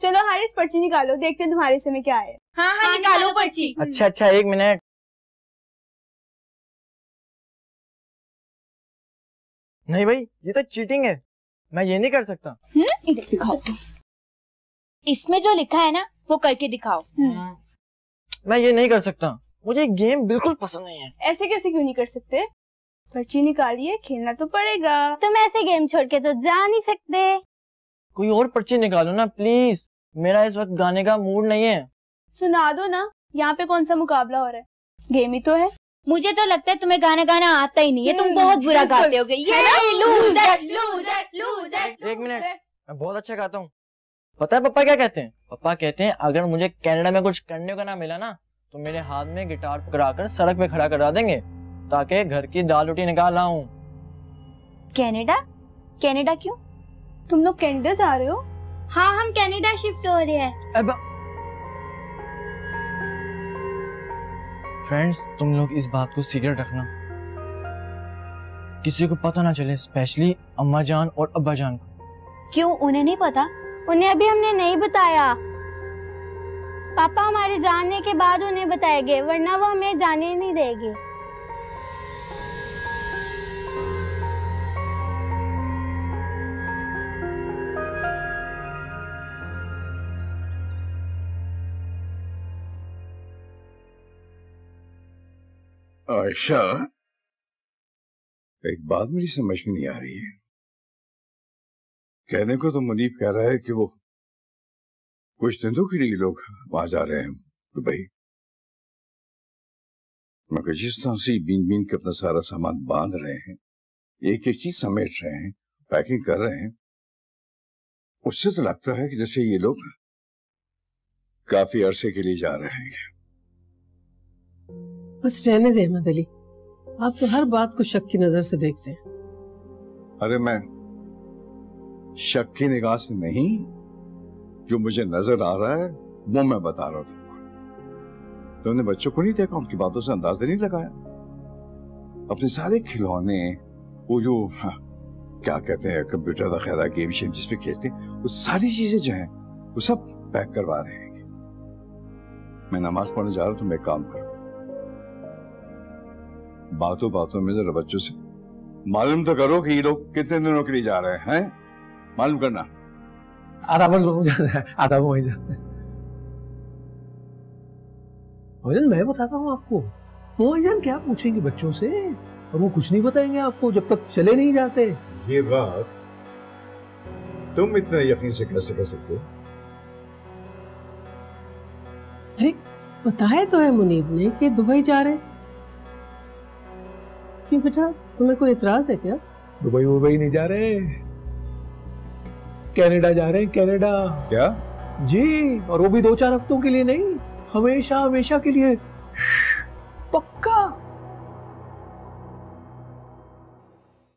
चलो हारिस पर्ची निकालो, देखते हैं तुम्हारे हिस्से में क्या है। हाँ निकालो पर्ची। अच्छा 1 मिनट। नहीं भाई, ये तो चीटिंग है, मैं ये नहीं कर सकता। इधर दिखाओ तो। इसमें जो लिखा है ना वो करके दिखाओ। मैं ये नहीं कर सकता, मुझे गेम बिल्कुल पसंद नहीं है। ऐसे कैसे क्यों नहीं कर सकते? पर्ची निकालिए, खेलना तो पड़ेगा। तुम ऐसे गेम छोड़ के तो जा नहीं सकते। कोई और पर्ची निकालो ना प्लीज, मेरा इस वक्त गाने का मूड नहीं है। सुना दो ना, यहाँ पे कौन सा मुकाबला हो रहा है, गेम ही तो है। मुझे तो लगता है तुम्हें गाना आता ही नहीं है, तुम बहुत बुरा गाते होगे। ये लूजर लूजर लूजर। 1 मिनट, मैं बहुत अच्छा गाता हूँ। पता है पापा क्या कहते हैं? पापा कहते हैं अगर मुझे कनाडा में कुछ करने को ना मिला ना तो मेरे हाथ में गिटार पकड़ाकर सड़क पे खड़ा करा देंगे ताकि घर की दाल रोटी निकाल लाऊं। कनाडा? कनाडा क्यों? तुम लोग कनाडा जा रहे हो? हाँ, हम कनाडा शिफ्ट हो रहे हैं। फ्रेंड्स, तुम लोग इस बात को सीक्रेट रखना, किसी को पता ना चले, स्पेशली अम्मा जान और अब्बा जान को। क्यों, उन्हें नहीं पता? उन्हें अभी हमने नहीं बताया। पापा हमारे जाने के बाद उन्हें बताएंगे, वरना वो हमें जाने नहीं देंगे। आयशा, एक बात मेरी समझ में नहीं आ रही है। कहने को तो मुनीब कह रहा है कि वो कुछ दिनों के लिए लोग वहां जा रहे हैं दुबई, मगर जिस तरह से बीन बीन के अपना सारा सामान बांध रहे हैं, एक एक चीज समेट रहे हैं, पैकिंग कर रहे हैं, उससे तो लगता है कि जैसे ये लोग काफी अरसे के लिए जा रहे हैं। बस रहने दे अहमद अली, आप तो हर बात को शक की नजर से देखते हैं। अरे मैं शक की निगाह से नहीं, जो मुझे नजर आ रहा है वो मैं बता रहा था। तुमने बच्चों को नहीं देखा, उनकी बातों से अंदाजा नहीं लगाया? अपने सारे खिलौने, वो जो क्या कहते हैं कंप्यूटर वगैरह गेम शेम जिसपे खेलते हैं, वो सारी चीजें जो हैं वो सब पैक करवा रहे हैं। मैं नमाज पढ़ने जा रहा हूं, तुम एक काम करो, बातों बातों में जरा बच्चों से मालूम तो करो कि ये लोग कितने दिनों के लिए जा रहे हैं, मालूम करना। आधा वर्ष जाना है, आधा वहीं जाना है। मोहन, मैं बताता हूँ आपको, मोहन क्या पूछेंगे बच्चों से, और वो कुछ नहीं बताएंगे आपको जब तक चले नहीं जाते। ये बात तुम इतना यकीन से कैसे कह सकते हो? अरे बताया तो है मुनीब ने कि दुबई जा रहे हैं। क्यों बेटा, तुम्हें कोई इतराज है क्या? दुबई नहीं जा रहे, कनाडा जा रहे हैं, कनाडा। क्या? जी, और वो भी 2-4 हफ्तों के लिए नहीं, हमेशा हमेशा के लिए। पक्का?